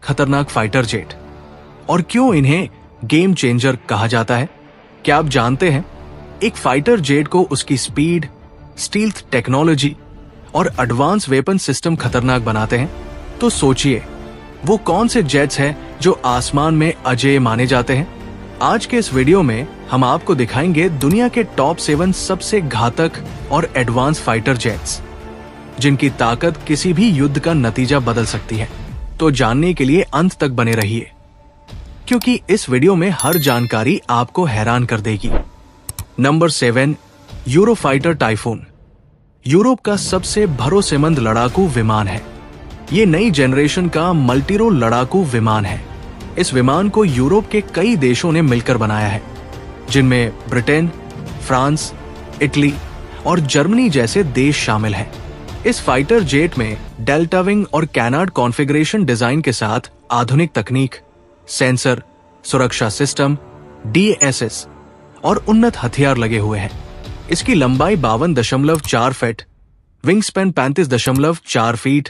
खतरनाक fighter jet. और क्यों इन्हें गेम चेंजर कहा जाता है? क्या आप जानते हैं? एक फाइटर जेट को उसकी स्पीड, स्टील्थ टेक्नोलॉजी और एडवांस वेपन सिस्टम खतरनाक बनाते हैं। तो सोचिए, वो कौन से जेट्स हैं जो आसमान में अजेय माने जाते हैं? आज के इस वीडियो में हम आपको दिखाएंगे दुनिया के टॉप 7 सबसे घातक और एडवांस फाइटर जेट्स, जिनकी ताकत किसी भी युद्ध का नतीजा बदल सकती है। तो जानने के लिए अंत तक बने रहिए, क्योंकि इस वीडियो में हर जानकारी आपको हैरान कर देगी। Number 7, Eurofighter typhoon. यूरोप का सबसे भरोसेमंद लड़ाकू विमान है। ये नई जनरेशन का मल्टीरोल लड़ाकू विमान है। इस विमान को यूरोप के कई देशों ने मिलकर बनाया है, जिनमें ब्रिटेन, फ्रांस, इटली और जर्मनी जैसे देश शामिल हैं। इस फाइटर जेट में डेल्टा विंग और कैनार्ड कॉन्फ़िगरेशन डिजाइन के साथ आधुनिक तकनीक, सेंसर, सुरक्षा सिस्टम, DASS और उन्नत हथियार लगे हुए हैं। इसकी लंबाई 52.4 फीट, विंग स्पैन 35.4 फीट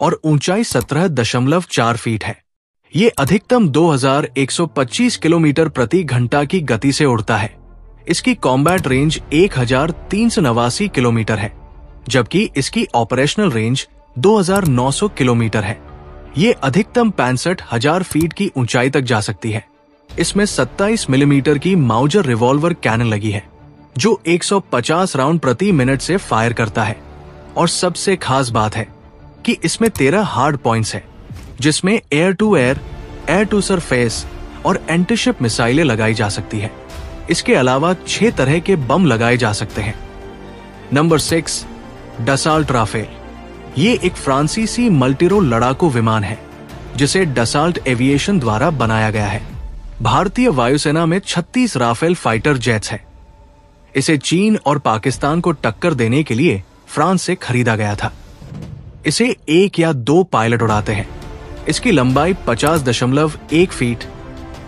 और ऊंचाई 17.4 फीट है। ये अधिकतम 2125 किलोमीटर प्रति घंटा की गति से उड़ता है। इसकी कॉम्बैट रेंज 1389 किलोमीटर है, जबकि इसकी ऑपरेशनल रेंज 2900 किलोमीटर है। ये अधिकतम 65,000 फीट की ऊंचाई तक जा सकती है। इसमें 27 मिलीमीटर की माउजर रिवॉल्वर कैनन लगी है, जो 150 राउंड प्रति मिनट से फायर करता है। और सबसे खास बात है कि इसमें 13 हार्ड पॉइंट्स है, जिसमें air to air, air to surface और एंटीशिप मिसाइलें लगाई जा सकती है। इसके अलावा 6 तरह के बम लगाए जा सकते हैं। Number 6, Dassault Rafale. ये एक फ्रांसीसी मल्टीरोल लड़ाकू विमान है, जिसे डसाल्ट एविएशन द्वारा बनाया गया है। भारतीय वायुसेना में 36 राफेल फाइटर जेट्स हैं। इसे चीन और पाकिस्तान को टक्कर देने के लिए फ्रांस से खरीदा गया था। इसे 1 या 2 पायलट उड़ाते हैं। इसकी लंबाई 50.1 फीट,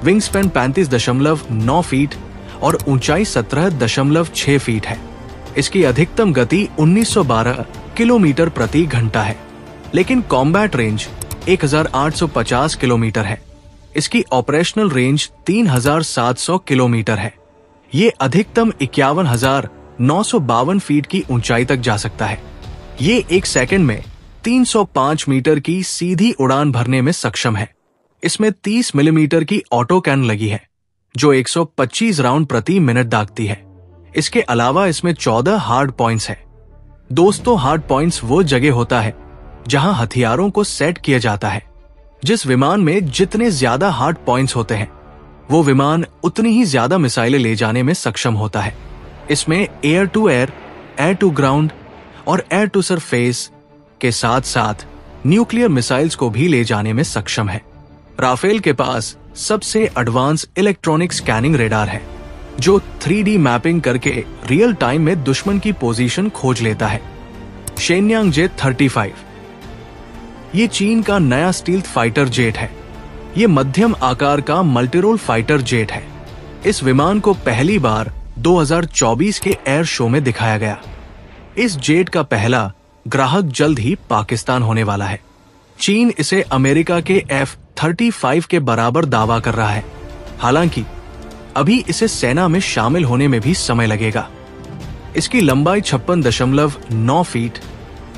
विंग स्पैन 35.9 फीट और ऊंचाई 17.6 फीट है। इसकी अधिकतम गति 1912 किलोमीटर प्रति घंटा है, लेकिन कॉम्बैट रेंज 1850 किलोमीटर है। इसकी ऑपरेशनल रेंज 3700 किलोमीटर है। ये अधिकतम 51,952 फीट की ऊंचाई तक जा सकता है। ये 1 सेकंड में 305 मीटर की सीधी उड़ान भरने में सक्षम है। इसमें 30 मिलीमीटर की ऑटो कैन लगी है, जो 125 राउंड प्रति मिनट दागती है। इसके अलावा इसमें 14 हार्ड पॉइंट्स है। दोस्तों, हार्ड पॉइंट्स वो जगह होता है जहां हथियारों को सेट किया जाता है। जिस विमान में जितने ज्यादा हार्ड पॉइंट्स होते हैं, वो विमान उतनी ही ज्यादा मिसाइलें ले जाने में सक्षम होता है। इसमें air to air, air to ground और एयर टू सरफेस के साथ साथ न्यूक्लियर मिसाइल्स को भी ले जाने में सक्षम है। राफेल के पास सबसे एडवांस इलेक्ट्रॉनिक स्कैनिंग रेडार है, जो 3D मैपिंग करके रियल टाइम में दुश्मन की पोजीशन खोज लेता है। शेन्यांग J-35 ये चीन का नया स्टील्थ फाइटर जेट है। ये मध्यम आकार का मल्टीरोल फाइटर जेट है। इस विमान को पहली बार 2024 के एयर शो में दिखाया गया। इस जेट का पहला ग्राहक जल्द ही पाकिस्तान होने वाला है। चीन इसे अमेरिका के F-35 के बराबर दावा कर रहा है। हालांकि अभी इसे सेना में शामिल होने में भी समय लगेगा। इसकी लंबाई 56.9 फीट,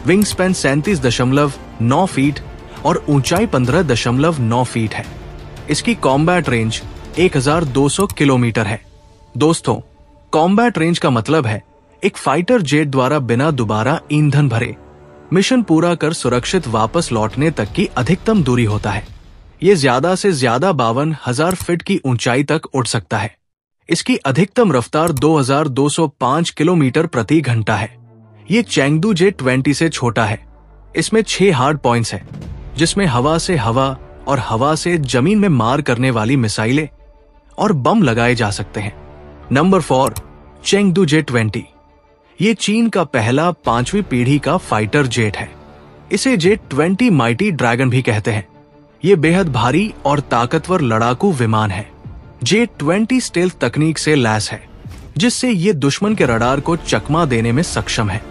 विंग स्पैन 37.9 फीट और ऊंचाई 15.9 फीट है। इसकी कॉम्बैट रेंज 1200 किलोमीटर है। दोस्तों, कॉम्बैट रेंज का मतलब है एक फाइटर जेट द्वारा बिना दोबारा ईंधन भरे मिशन पूरा कर सुरक्षित वापस लौटने तक की अधिकतम दूरी होता है। ये ज्यादा से ज्यादा 52,000 फीट की ऊंचाई तक उड़ सकता है। इसकी अधिकतम रफ्तार 2205 किलोमीटर प्रति घंटा है। ये चेंगडू J-20 से छोटा है। इसमें 6 हार्ड पॉइंट्स हैं, जिसमें हवा से हवा और हवा से जमीन में मार करने वाली मिसाइलें और बम लगाए जा सकते हैं। नंबर 4, चेंगडू J-20 ये चीन का पहला 5वीं पीढ़ी का फाइटर जेट है। इसे J-20 माइटी ड्रैगन भी कहते हैं। ये बेहद भारी और ताकतवर लड़ाकू विमान है। J-20 स्टेल्थ तकनीक से लैस है, जिससे ये दुश्मन के रडार को चकमा देने में सक्षम है।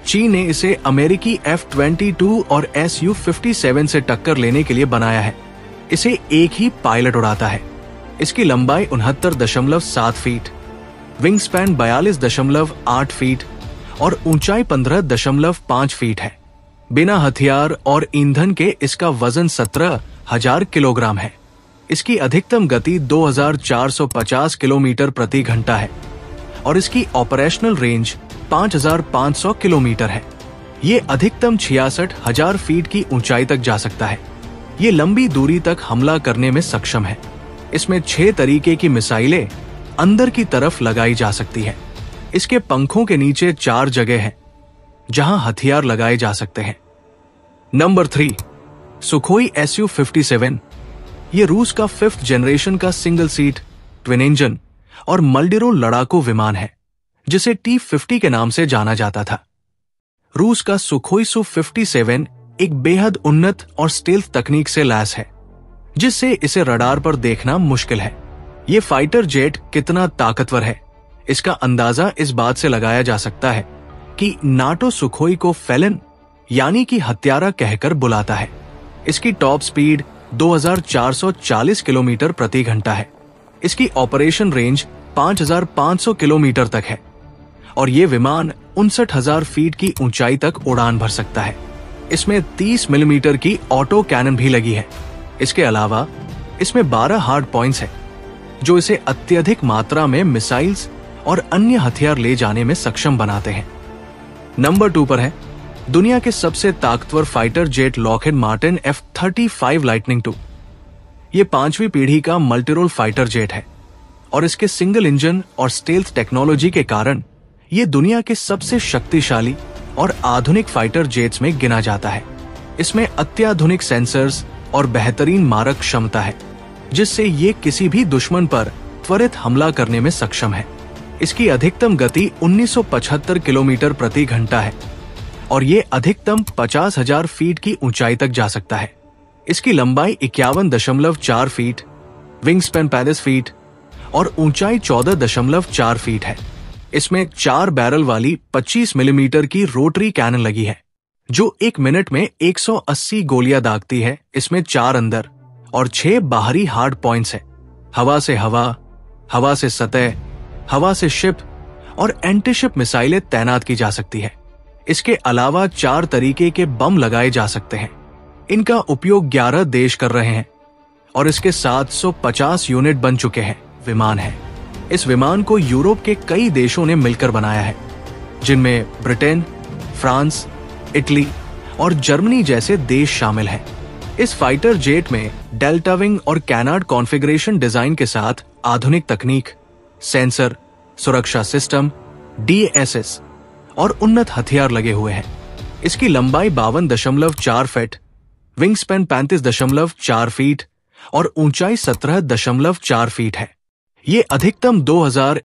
चीन ने इसे अमेरिकी F-22 और Su-57 से टक्कर लेने के लिए बनाया है। इसे एक ही पायलट उड़ाता है। इसकी लंबाई 69.7 फीट, विंग स्पैन 42.8 फीट और ऊंचाई 15.5 फीट है। बिना हथियार और ईंधन के इसका वजन 17,000 किलोग्राम है। इसकी अधिकतम गति 2,450 किलोमीटर प्रति घंटा है और इसकी ऑपरेशनल रेंज 5,500 किलोमीटर है। ये अधिकतम 66,000 फीट की ऊंचाई तक जा सकता है। ये लंबी दूरी तक हमला करने में सक्षम है। इसमें 6 तरीके की मिसाइलें अंदर की तरफ लगाई जा सकती है। इसके पंखों के नीचे 4 जगह हैं जहां हथियार लगाए जा सकते हैं। Number 3, Sukhoi Su-57। ये रूस का 5th जनरेशन का सिंगल सीट, ट्विन इंजन और मल्टीरोल लड़ाकू विमान है, जिसे T-50 के नाम से जाना जाता था। रूस का सुखोई Su-57 एक बेहद उन्नत और स्टेल्थ तकनीक से लैस है, जिससे इसे रडार पर देखना मुश्किल है। ये फाइटर जेट कितना ताकतवर है, इसका अंदाजा इस बात से लगाया जा सकता है कि नाटो सुखोई को फेलन यानी कि हत्यारा कहकर बुलाता है। इसकी टॉप स्पीड 2,440 किलोमीटर प्रति घंटा है। इसकी ऑपरेशन रेंज 5,500 किलोमीटर तक है और ये विमान 59,000 फीट की ऊंचाई तक उड़ान भर सकता है। इसमें 30 मिलीमीटर की ऑटो कैनन भी लगी है। इसके अलावा इसमें 12 हार्ड पॉइंट्स हैं, जो इसे अत्यधिक मात्रा में मिसाइल्स और अन्य हथियार ले जाने में सक्षम बनाते हैं। नंबर 2 पर है दुनिया के सबसे ताकतवर fighter jet Lockheed Martin F-35 lightning II। ये 5वीं पीढ़ी का मल्टीरोल फाइटर जेट है और इसके सिंगल इंजन और स्टेल्थ टेक्नोलॉजी के कारण ये दुनिया के सबसे शक्तिशाली और आधुनिक फाइटर जेट्स में गिना जाता है। इसमें अत्याधुनिक सेंसर्स और बेहतरीन मारक क्षमता है, जिससे ये किसी भी दुश्मन पर त्वरित हमला करने में सक्षम है। इसकी अधिकतम गति 1975 किलोमीटर प्रति घंटा है और ये अधिकतम 50,000 फीट की ऊंचाई तक जा सकता है। इसकी लंबाई 51.4 फीट, विंग स्पैन 35 फीट और ऊंचाई 14.4 फीट है। इसमें 4 बैरल वाली 25 मिलीमीटर की रोटरी कैनन लगी है, जो 1 मिनट में 180 गोलियां दागती है। इसमें 4 अंदर और 6 बाहरी हार्ड पॉइंट्स हैं। हवा से हवा, हवा से सतह, हवा से शिप और एंटी शिप मिसाइलें तैनात की जा सकती है। इसके अलावा 4 तरीके के बम लगाए जा सकते हैं। इनका उपयोग 11 देश कर रहे हैं और इसके 750 यूनिट बन चुके हैं विमान है। इस विमान को यूरोप के कई देशों ने मिलकर बनाया है, जिनमें ब्रिटेन, फ्रांस, इटली और जर्मनी जैसे देश शामिल हैं। इस फाइटर जेट में डेल्टा विंग और कैनार्ड कॉन्फ़िगरेशन डिजाइन के साथ आधुनिक तकनीक, सेंसर, सुरक्षा सिस्टम, DASS और उन्नत हथियार लगे हुए हैं। इसकी लंबाई 52.4 फीट, विंग स्पैन 35.4 फीट और ऊंचाई 17.4 फीट है। ये अधिकतम